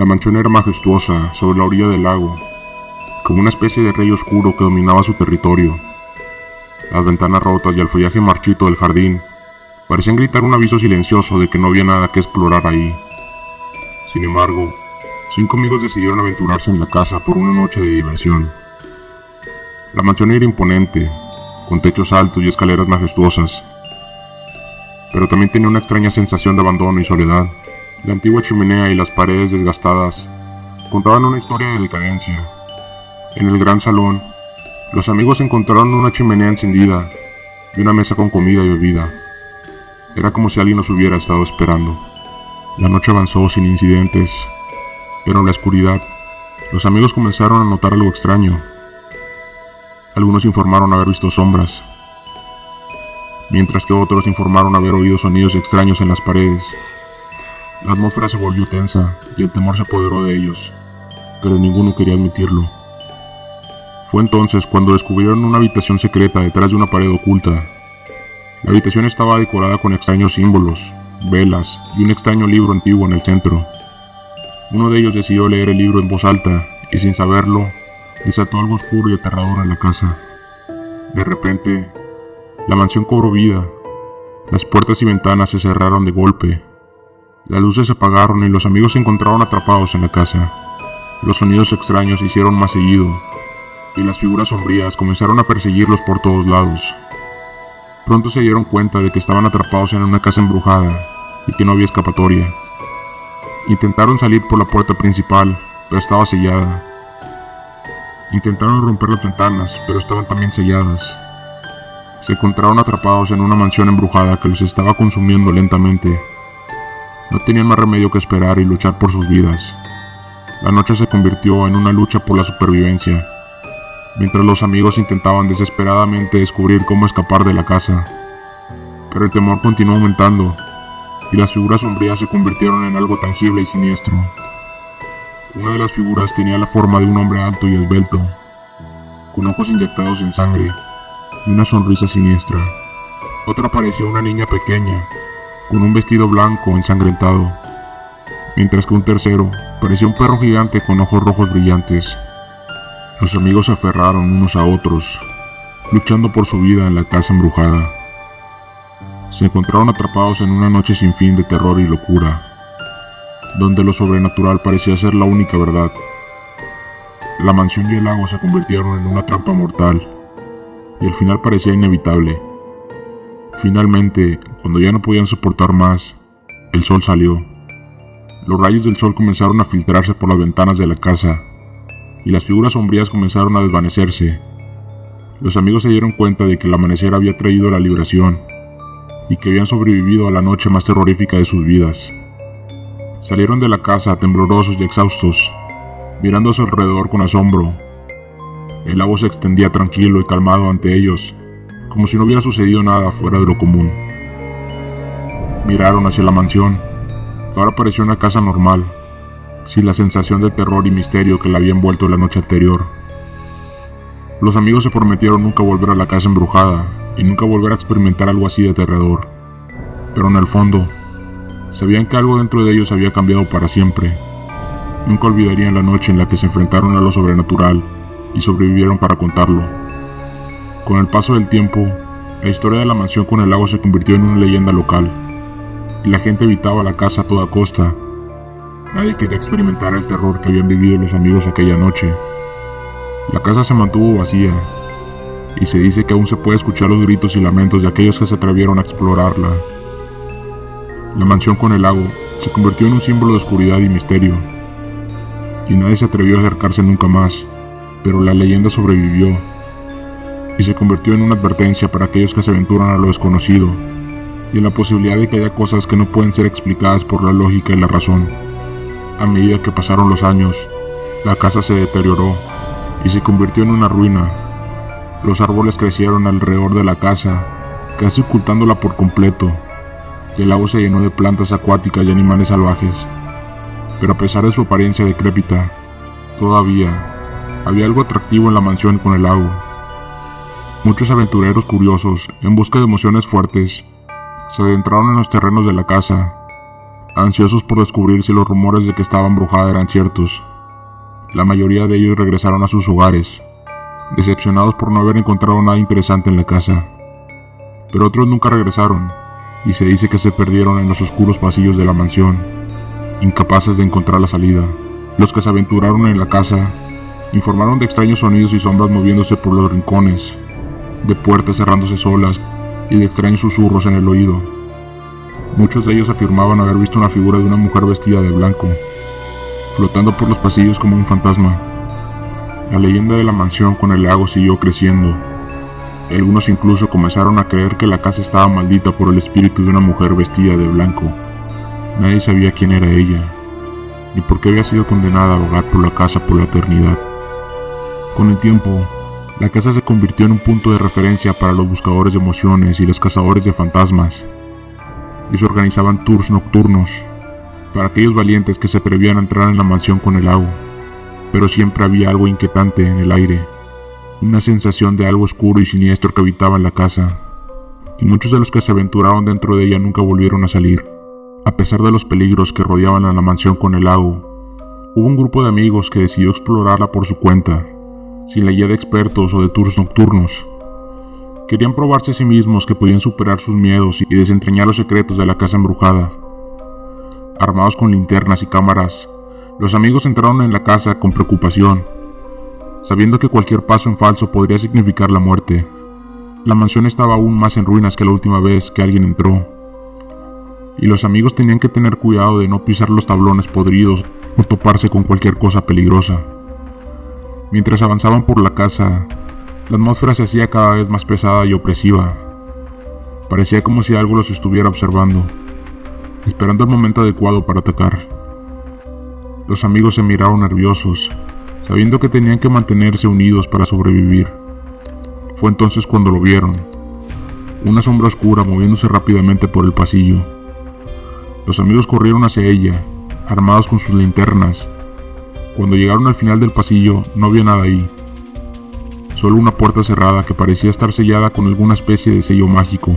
La mansión era majestuosa, sobre la orilla del lago, como una especie de rey oscuro que dominaba su territorio. Las ventanas rotas y el follaje marchito del jardín parecían gritar un aviso silencioso de que no había nada que explorar ahí. Sin embargo, 5 amigos decidieron aventurarse en la casa por una noche de diversión. La mansión era imponente, con techos altos y escaleras majestuosas, pero también tenía una extraña sensación de abandono y soledad. La antigua chimenea y las paredes desgastadas contaban una historia de decadencia. En el gran salón, los amigos encontraron una chimenea encendida y una mesa con comida y bebida. Era como si alguien los hubiera estado esperando. La noche avanzó sin incidentes, pero en la oscuridad, los amigos comenzaron a notar algo extraño. Algunos informaron haber visto sombras, mientras que otros informaron haber oído sonidos extraños en las paredes. La atmósfera se volvió tensa y el temor se apoderó de ellos, pero ninguno quería admitirlo. Fue entonces cuando descubrieron una habitación secreta detrás de una pared oculta. La habitación estaba decorada con extraños símbolos, velas y un extraño libro antiguo en el centro. Uno de ellos decidió leer el libro en voz alta y, sin saberlo, desató algo oscuro y aterrador en la casa. De repente, la mansión cobró vida. Las puertas y ventanas se cerraron de golpe. Las luces se apagaron y los amigos se encontraron atrapados en la casa. Los sonidos extraños se hicieron más seguido y las figuras sombrías comenzaron a perseguirlos por todos lados. Pronto se dieron cuenta de que estaban atrapados en una casa embrujada y que no había escapatoria. Intentaron salir por la puerta principal, pero estaba sellada. Intentaron romper las ventanas, pero estaban también selladas. Se encontraron atrapados en una mansión embrujada que los estaba consumiendo lentamente. No tenían más remedio que esperar y luchar por sus vidas. La noche se convirtió en una lucha por la supervivencia, mientras los amigos intentaban desesperadamente descubrir cómo escapar de la casa. Pero el temor continuó aumentando, y las figuras sombrías se convirtieron en algo tangible y siniestro. Una de las figuras tenía la forma de un hombre alto y esbelto, con ojos inyectados en sangre y una sonrisa siniestra. Otra parecía una niña pequeña, con un vestido blanco ensangrentado, mientras que un tercero parecía un perro gigante con ojos rojos brillantes. Los amigos se aferraron unos a otros, luchando por su vida en la casa embrujada. Se encontraron atrapados en una noche sin fin de terror y locura, donde lo sobrenatural parecía ser la única verdad. La mansión y el lago se convirtieron en una trampa mortal, y el final parecía inevitable. Finalmente, cuando ya no podían soportar más, el sol salió. Los rayos del sol comenzaron a filtrarse por las ventanas de la casa, y las figuras sombrías comenzaron a desvanecerse. Los amigos se dieron cuenta de que el amanecer había traído la liberación, y que habían sobrevivido a la noche más terrorífica de sus vidas. Salieron de la casa temblorosos y exhaustos, mirando a su alrededor con asombro. El lago se extendía tranquilo y calmado ante ellos, como si no hubiera sucedido nada fuera de lo común. Miraron hacia la mansión, que ahora parecía una casa normal, sin la sensación de terror y misterio que la había envuelto la noche anterior. Los amigos se prometieron nunca volver a la casa embrujada y nunca volver a experimentar algo así de aterrador. Pero en el fondo, sabían que algo dentro de ellos había cambiado para siempre. Nunca olvidarían la noche en la que se enfrentaron a lo sobrenatural y sobrevivieron para contarlo. Con el paso del tiempo, la historia de la mansión con el lago se convirtió en una leyenda local, y la gente evitaba la casa a toda costa. Nadie quería experimentar el terror que habían vivido los amigos aquella noche. La casa se mantuvo vacía, y se dice que aún se puede escuchar los gritos y lamentos de aquellos que se atrevieron a explorarla. La mansión con el lago se convirtió en un símbolo de oscuridad y misterio, y nadie se atrevió a acercarse nunca más, pero la leyenda sobrevivió, y se convirtió en una advertencia para aquellos que se aventuran a lo desconocido, y en la posibilidad de que haya cosas que no pueden ser explicadas por la lógica y la razón. A medida que pasaron los años, la casa se deterioró y se convirtió en una ruina. Los árboles crecieron alrededor de la casa, casi ocultándola por completo. El lago se llenó de plantas acuáticas y animales salvajes. Pero a pesar de su apariencia decrépita, todavía había algo atractivo en la mansión con el lago. Muchos aventureros curiosos, en busca de emociones fuertes, se adentraron en los terrenos de la casa, Ansiosos por descubrir si los rumores de que estaba embrujada eran ciertos, la mayoría de ellos regresaron a sus hogares, decepcionados por no haber encontrado nada interesante en la casa. Pero otros nunca regresaron, y se dice que se perdieron en los oscuros pasillos de la mansión, incapaces de encontrar la salida. Los que se aventuraron en la casa informaron de extraños sonidos y sombras moviéndose por los rincones, de puertas cerrándose solas y de extraños susurros en el oído. Muchos de ellos afirmaban haber visto una figura de una mujer vestida de blanco, flotando por los pasillos como un fantasma. La leyenda de la mansión con el lago siguió creciendo. Algunos incluso comenzaron a creer que la casa estaba maldita por el espíritu de una mujer vestida de blanco. Nadie sabía quién era ella, ni por qué había sido condenada a vagar por la casa por la eternidad. Con el tiempo, la casa se convirtió en un punto de referencia para los buscadores de emociones y los cazadores de fantasmas, y se organizaban tours nocturnos para aquellos valientes que se atrevían a entrar en la mansión con el lago. Pero siempre había algo inquietante en el aire, una sensación de algo oscuro y siniestro que habitaba en la casa, y muchos de los que se aventuraron dentro de ella nunca volvieron a salir. A pesar de los peligros que rodeaban a la mansión con el lago, hubo un grupo de amigos que decidió explorarla por su cuenta, sin la guía de expertos o de tours nocturnos. Querían probarse a sí mismos que podían superar sus miedos y desentrañar los secretos de la casa embrujada. Armados con linternas y cámaras, los amigos entraron en la casa con preocupación, sabiendo que cualquier paso en falso podría significar la muerte. La mansión estaba aún más en ruinas que la última vez que alguien entró, y los amigos tenían que tener cuidado de no pisar los tablones podridos o toparse con cualquier cosa peligrosa. Mientras avanzaban por la casa, la atmósfera se hacía cada vez más pesada y opresiva. Parecía como si algo los estuviera observando, esperando el momento adecuado para atacar. Los amigos se miraron nerviosos, sabiendo que tenían que mantenerse unidos para sobrevivir. Fue entonces cuando lo vieron, una sombra oscura moviéndose rápidamente por el pasillo. Los amigos corrieron hacia ella, armados con sus linternas. Cuando llegaron al final del pasillo, no había nada ahí. Solo una puerta cerrada que parecía estar sellada con alguna especie de sello mágico.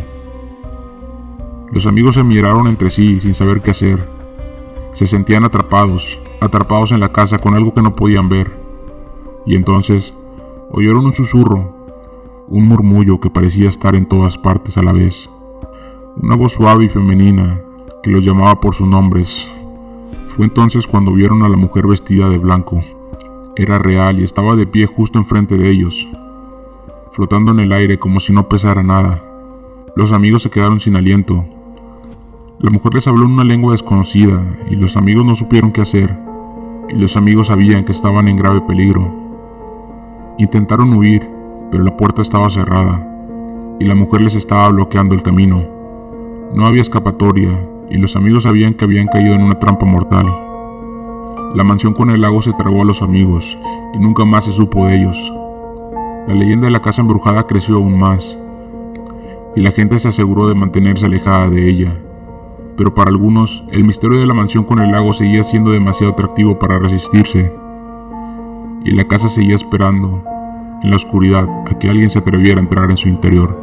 Los amigos se miraron entre sí sin saber qué hacer. Se sentían atrapados en la casa con algo que no podían ver. Y entonces, oyeron un susurro, un murmullo que parecía estar en todas partes a la vez. Una voz suave y femenina que los llamaba por sus nombres. Fue entonces cuando vieron a la mujer vestida de blanco. Era real y estaba de pie justo enfrente de ellos, flotando en el aire como si no pesara nada. Los amigos se quedaron sin aliento. La mujer les habló en una lengua desconocida y los amigos no supieron qué hacer, y los amigos sabían que estaban en grave peligro. Intentaron huir, pero la puerta estaba cerrada, y la mujer les estaba bloqueando el camino. No había escapatoria, y los amigos sabían que habían caído en una trampa mortal. La mansión con el lago se tragó a los amigos, y nunca más se supo de ellos. La leyenda de la casa embrujada creció aún más, y la gente se aseguró de mantenerse alejada de ella. Pero para algunos, el misterio de la mansión con el lago seguía siendo demasiado atractivo para resistirse, y la casa seguía esperando, en la oscuridad, a que alguien se atreviera a entrar en su interior.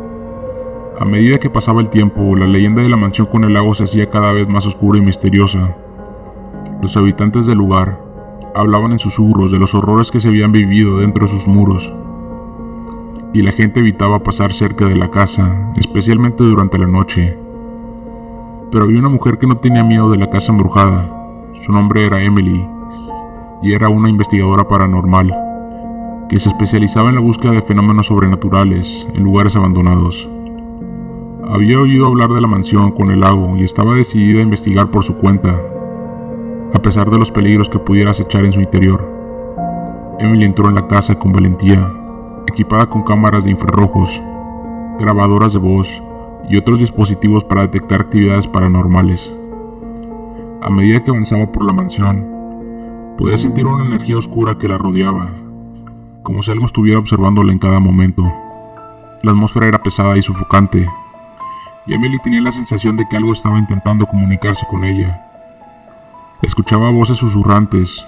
A medida que pasaba el tiempo, la leyenda de la mansión con el lago se hacía cada vez más oscura y misteriosa. Los habitantes del lugar hablaban en susurros de los horrores que se habían vivido dentro de sus muros, y la gente evitaba pasar cerca de la casa, especialmente durante la noche. Pero había una mujer que no tenía miedo de la casa embrujada. Su nombre era Emily, y era una investigadora paranormal, que se especializaba en la búsqueda de fenómenos sobrenaturales en lugares abandonados. Había oído hablar de la mansión con el lago y estaba decidida a investigar por su cuenta, a pesar de los peligros que pudiera acechar en su interior. Emily entró en la casa con valentía, equipada con cámaras de infrarrojos, grabadoras de voz y otros dispositivos para detectar actividades paranormales. A medida que avanzaba por la mansión, podía sentir una energía oscura que la rodeaba, como si algo estuviera observándola en cada momento. La atmósfera era pesada y sofocante, y Emily tenía la sensación de que algo estaba intentando comunicarse con ella. Escuchaba voces susurrantes,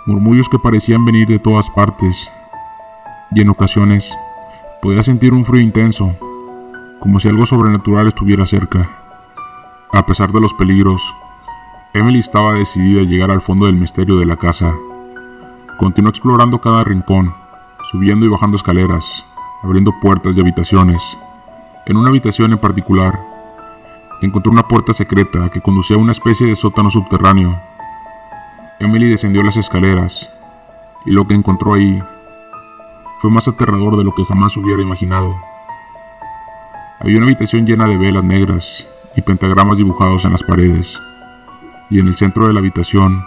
murmullos que parecían venir de todas partes, y en ocasiones podía sentir un frío intenso, como si algo sobrenatural estuviera cerca. A pesar de los peligros, Emily estaba decidida a llegar al fondo del misterio de la casa. Continuó explorando cada rincón, subiendo y bajando escaleras, abriendo puertas y habitaciones. En una habitación en particular, encontró una puerta secreta que conducía a una especie de sótano subterráneo. Emily descendió las escaleras, y lo que encontró ahí fue más aterrador de lo que jamás hubiera imaginado. Había una habitación llena de velas negras y pentagramas dibujados en las paredes, y en el centro de la habitación,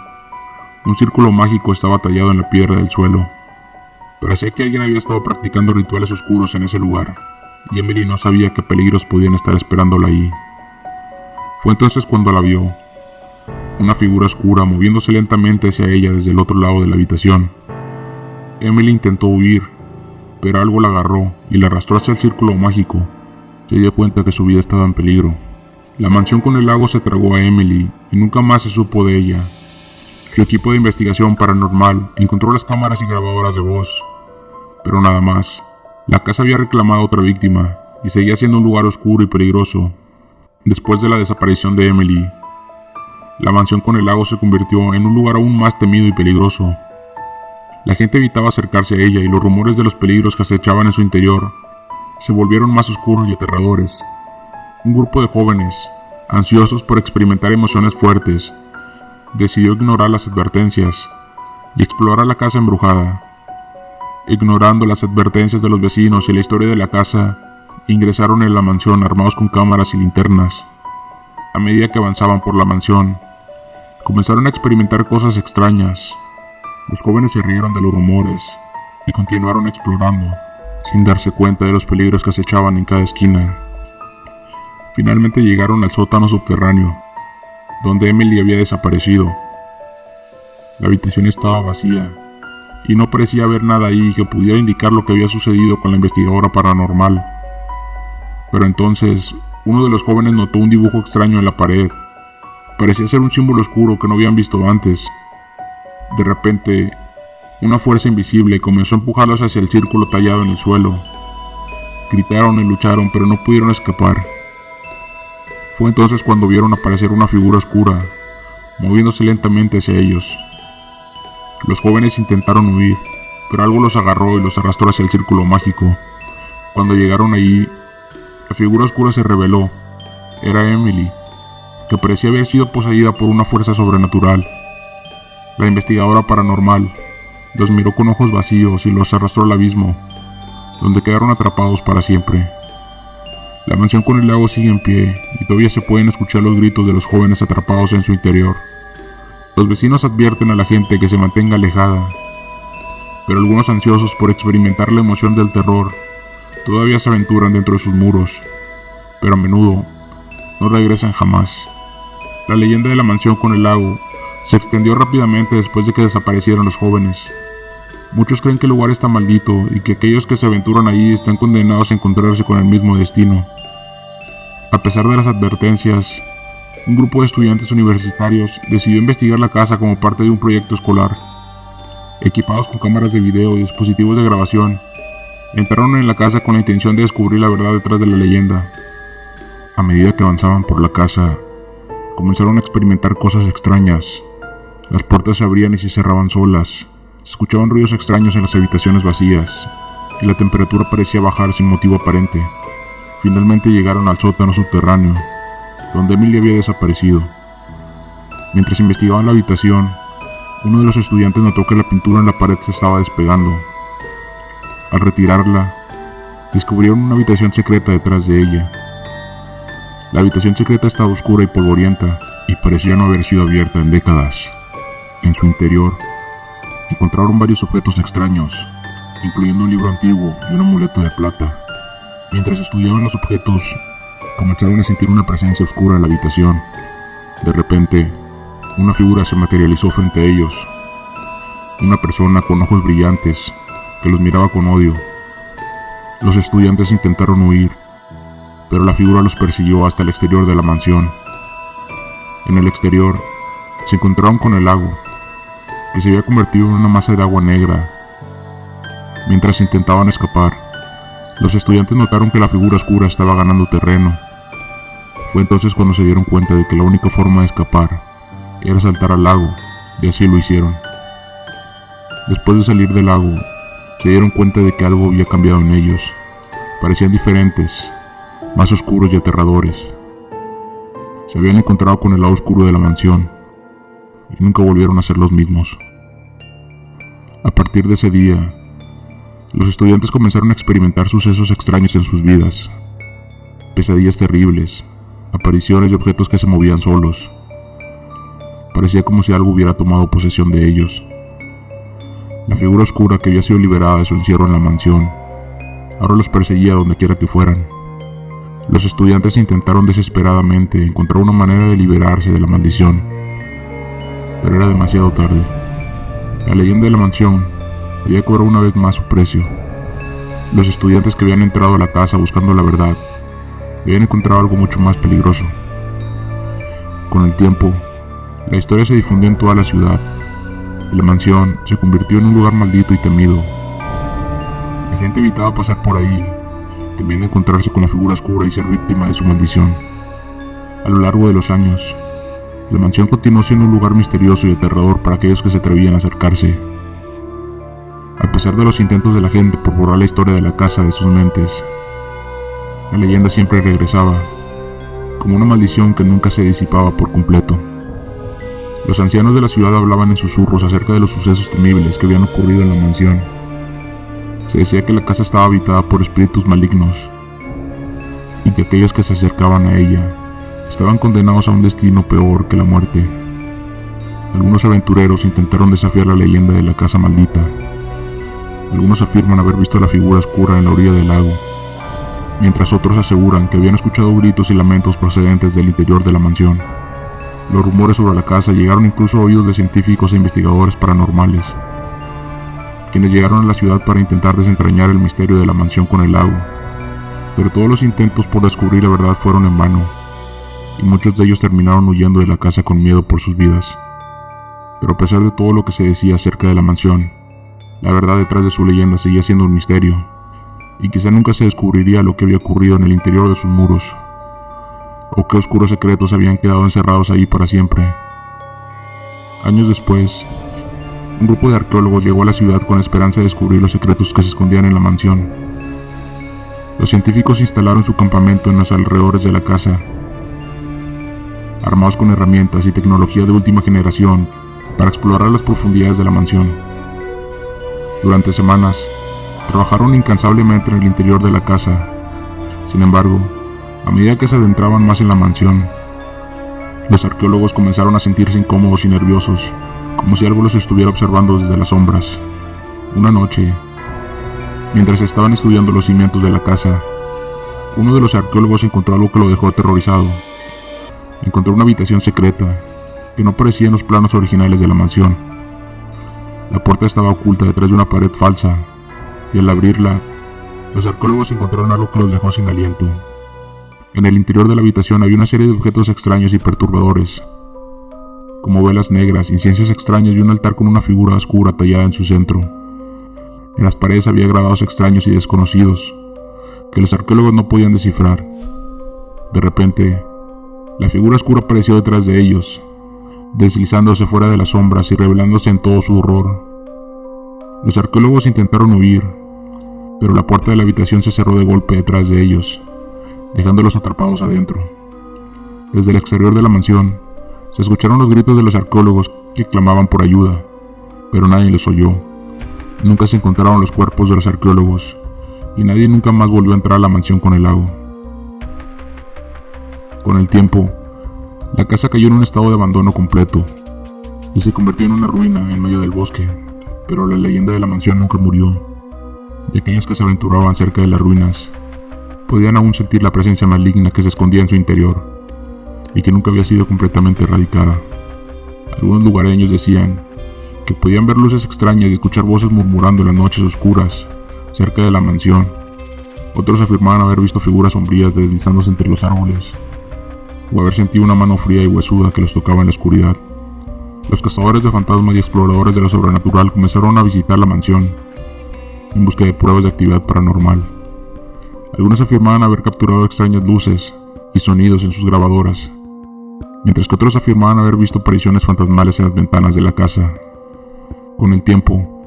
un círculo mágico estaba tallado en la piedra del suelo. Parecía que alguien había estado practicando rituales oscuros en ese lugar, y Emily no sabía qué peligros podían estar esperándola ahí. Fue entonces cuando la vio, una figura oscura moviéndose lentamente hacia ella desde el otro lado de la habitación. Emily intentó huir, pero algo la agarró y la arrastró hacia el círculo mágico. Se dio cuenta que su vida estaba en peligro. La mansión con el lago se tragó a Emily y nunca más se supo de ella. Su equipo de investigación paranormal encontró las cámaras y grabadoras de voz, pero nada más. La casa había reclamado otra víctima y seguía siendo un lugar oscuro y peligroso. Después de la desaparición de Emily, la mansión con el lago se convirtió en un lugar aún más temido y peligroso. La gente evitaba acercarse a ella y los rumores de los peligros que acechaban en su interior se volvieron más oscuros y aterradores. Un grupo de jóvenes, ansiosos por experimentar emociones fuertes, decidió ignorar las advertencias y explorar la casa embrujada. Ignorando las advertencias de los vecinos y la historia de la casa, ingresaron en la mansión armados con cámaras y linternas. A medida que avanzaban por la mansión, comenzaron a experimentar cosas extrañas. Los jóvenes se rieron de los rumores y continuaron explorando, sin darse cuenta de los peligros que acechaban en cada esquina. Finalmente llegaron al sótano subterráneo, donde Emily había desaparecido. La habitación estaba vacía, y no parecía haber nada ahí que pudiera indicar lo que había sucedido con la investigadora paranormal. Pero entonces, uno de los jóvenes notó un dibujo extraño en la pared. Parecía ser un símbolo oscuro que no habían visto antes. De repente, una fuerza invisible comenzó a empujarlos hacia el círculo tallado en el suelo. Gritaron y lucharon, pero no pudieron escapar. Fue entonces cuando vieron aparecer una figura oscura, moviéndose lentamente hacia ellos. Los jóvenes intentaron huir, pero algo los agarró y los arrastró hacia el círculo mágico. Cuando llegaron allí, la figura oscura se reveló. Era Emily, que parecía haber sido poseída por una fuerza sobrenatural. La investigadora paranormal los miró con ojos vacíos y los arrastró al abismo, donde quedaron atrapados para siempre. La mansión con el lago sigue en pie y todavía se pueden escuchar los gritos de los jóvenes atrapados en su interior. Los vecinos advierten a la gente que se mantenga alejada, pero algunos ansiosos por experimentar la emoción del terror todavía se aventuran dentro de sus muros, pero a menudo no regresan jamás. La leyenda de la mansión con el lago se extendió rápidamente después de que desaparecieron los jóvenes. Muchos creen que el lugar está maldito y que aquellos que se aventuran allí están condenados a encontrarse con el mismo destino. A pesar de las advertencias, un grupo de estudiantes universitarios decidió investigar la casa como parte de un proyecto escolar. Equipados con cámaras de video y dispositivos de grabación, entraron en la casa con la intención de descubrir la verdad detrás de la leyenda. A medida que avanzaban por la casa, comenzaron a experimentar cosas extrañas. Las puertas se abrían y se cerraban solas. Se escuchaban ruidos extraños en las habitaciones vacías, y la temperatura parecía bajar sin motivo aparente. Finalmente llegaron al sótano subterráneo, donde Emily había desaparecido. Mientras investigaban la habitación, uno de los estudiantes notó que la pintura en la pared se estaba despegando. Al retirarla, descubrieron una habitación secreta detrás de ella. La habitación secreta estaba oscura y polvorienta, y parecía no haber sido abierta en décadas. En su interior, encontraron varios objetos extraños, incluyendo un libro antiguo y un amuleto de plata. Mientras estudiaban los objetos, comenzaron a sentir una presencia oscura en la habitación. De repente, una figura se materializó frente a ellos. Una persona con ojos brillantes, que los miraba con odio. Los estudiantes intentaron huir, pero la figura los persiguió hasta el exterior de la mansión. En el exterior, se encontraron con el lago, que se había convertido en una masa de agua negra. Mientras intentaban escapar, los estudiantes notaron que la figura oscura estaba ganando terreno. Fue entonces cuando se dieron cuenta de que la única forma de escapar era saltar al lago, y así lo hicieron. Después de salir del lago, se dieron cuenta de que algo había cambiado en ellos. Parecían diferentes, más oscuros y aterradores. Se habían encontrado con el lado oscuro de la mansión, y nunca volvieron a ser los mismos. A partir de ese día, los estudiantes comenzaron a experimentar sucesos extraños en sus vidas. Pesadillas terribles, apariciones de objetos que se movían solos. Parecía como si algo hubiera tomado posesión de ellos. La figura oscura que había sido liberada de su encierro en la mansión, ahora los perseguía donde quiera que fueran. Los estudiantes intentaron desesperadamente encontrar una manera de liberarse de la maldición, pero era demasiado tarde. La leyenda de la mansión había cobrado una vez más su precio. Los estudiantes que habían entrado a la casa buscando la verdad habían encontrado algo mucho más peligroso. Con el tiempo, la historia se difundió en toda la ciudad y la mansión se convirtió en un lugar maldito y temido. La gente evitaba pasar por ahí, temiendo encontrarse con la figura oscura y ser víctima de su maldición. A lo largo de los años, la mansión continuó siendo un lugar misterioso y aterrador para aquellos que se atrevían a acercarse. A pesar de los intentos de la gente por borrar la historia de la casa de sus mentes, la leyenda siempre regresaba, como una maldición que nunca se disipaba por completo. Los ancianos de la ciudad hablaban en susurros acerca de los sucesos temibles que habían ocurrido en la mansión. Se decía que la casa estaba habitada por espíritus malignos y que aquellos que se acercaban a ella estaban condenados a un destino peor que la muerte. Algunos aventureros intentaron desafiar la leyenda de la casa maldita. Algunos afirman haber visto la figura oscura en la orilla del lago, mientras otros aseguran que habían escuchado gritos y lamentos procedentes del interior de la mansión. Los rumores sobre la casa llegaron incluso a oídos de científicos e investigadores paranormales, quienes llegaron a la ciudad para intentar desentrañar el misterio de la mansión con el lago. Pero todos los intentos por descubrir la verdad fueron en vano, y muchos de ellos terminaron huyendo de la casa con miedo por sus vidas. Pero a pesar de todo lo que se decía acerca de la mansión, la verdad detrás de su leyenda seguía siendo un misterio, y quizá nunca se descubriría lo que había ocurrido en el interior de sus muros, o qué oscuros secretos habían quedado encerrados ahí para siempre. Años después, un grupo de arqueólogos llegó a la ciudad con la esperanza de descubrir los secretos que se escondían en la mansión. Los científicos instalaron su campamento en los alrededores de la casa, armados con herramientas y tecnología de última generación para explorar las profundidades de la mansión. Durante semanas, trabajaron incansablemente en el interior de la casa. Sin embargo, a medida que se adentraban más en la mansión, los arqueólogos comenzaron a sentirse incómodos y nerviosos, como si algo los estuviera observando desde las sombras. Una noche, mientras estaban estudiando los cimientos de la casa, uno de los arqueólogos encontró algo que lo dejó aterrorizado. Encontró una habitación secreta que no aparecía en los planos originales de la mansión. La puerta estaba oculta detrás de una pared falsa, y al abrirla, los arqueólogos encontraron algo que los dejó sin aliento. En el interior de la habitación había una serie de objetos extraños y perturbadores, como velas negras, inciensos extraños y un altar con una figura oscura tallada en su centro. En las paredes había grabados extraños y desconocidos, que los arqueólogos no podían descifrar. De repente, la figura oscura apareció detrás de ellos, deslizándose fuera de las sombras y revelándose en todo su horror. Los arqueólogos intentaron huir, pero la puerta de la habitación se cerró de golpe detrás de ellos, dejándolos atrapados adentro. Desde el exterior de la mansión, se escucharon los gritos de los arqueólogos que clamaban por ayuda, pero nadie los oyó. Nunca se encontraron los cuerpos de los arqueólogos, y nadie nunca más volvió a entrar a la mansión con el lago. Con el tiempo, la casa cayó en un estado de abandono completo, y se convirtió en una ruina en medio del bosque, pero la leyenda de la mansión nunca murió, y aquellos que se aventuraban cerca de las ruinas podían aún sentir la presencia maligna que se escondía en su interior, y que nunca había sido completamente erradicada. Algunos lugareños decían que podían ver luces extrañas y escuchar voces murmurando en las noches oscuras cerca de la mansión. Otros afirmaban haber visto figuras sombrías deslizándose entre los árboles, o haber sentido una mano fría y huesuda que los tocaba en la oscuridad. Los cazadores de fantasmas y exploradores de lo sobrenatural comenzaron a visitar la mansión en busca de pruebas de actividad paranormal. Algunos afirmaban haber capturado extrañas luces y sonidos en sus grabadoras, mientras que otros afirmaban haber visto apariciones fantasmales en las ventanas de la casa. Con el tiempo,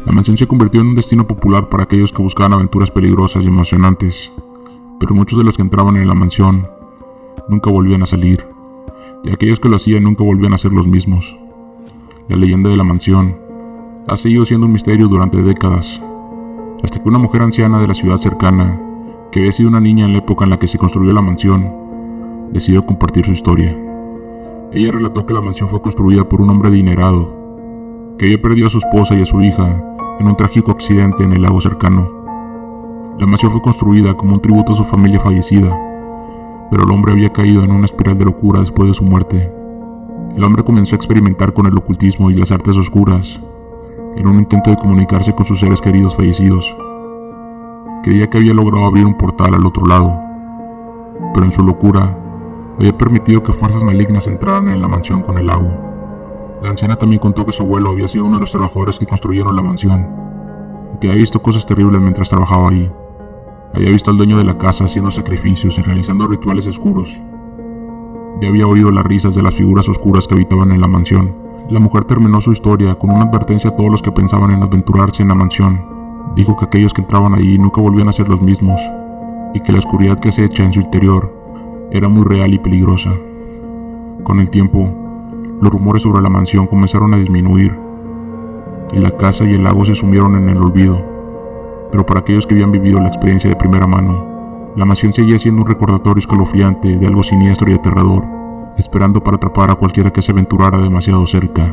la mansión se convirtió en un destino popular para aquellos que buscaban aventuras peligrosas y emocionantes, pero muchos de los que entraban en la mansión nunca volvían a salir, y aquellos que lo hacían nunca volvían a ser los mismos. La leyenda de la mansión ha seguido siendo un misterio durante décadas, hasta que una mujer anciana de la ciudad cercana, que había sido una niña en la época en la que se construyó la mansión, decidió compartir su historia. Ella relató que la mansión fue construida por un hombre adinerado, que había perdido a su esposa y a su hija en un trágico accidente en el lago cercano. La mansión fue construida como un tributo a su familia fallecida, pero el hombre había caído en una espiral de locura después de su muerte. El hombre comenzó a experimentar con el ocultismo y las artes oscuras, en un intento de comunicarse con sus seres queridos fallecidos. Creía que había logrado abrir un portal al otro lado, pero en su locura había permitido que fuerzas malignas entraran en la mansión con el lago. La anciana también contó que su abuelo había sido uno de los trabajadores que construyeron la mansión, y que había visto cosas terribles mientras trabajaba ahí. Había visto al dueño de la casa haciendo sacrificios y realizando rituales oscuros. Ya había oído las risas de las figuras oscuras que habitaban en la mansión. La mujer terminó su historia con una advertencia a todos los que pensaban en aventurarse en la mansión. Dijo que aquellos que entraban allí nunca volvían a ser los mismos, y que la oscuridad que acecha en su interior era muy real y peligrosa. Con el tiempo, los rumores sobre la mansión comenzaron a disminuir, y la casa y el lago se sumieron en el olvido. Pero para aquellos que habían vivido la experiencia de primera mano, la mansión seguía siendo un recordatorio escalofriante de algo siniestro y aterrador, esperando para atrapar a cualquiera que se aventurara demasiado cerca.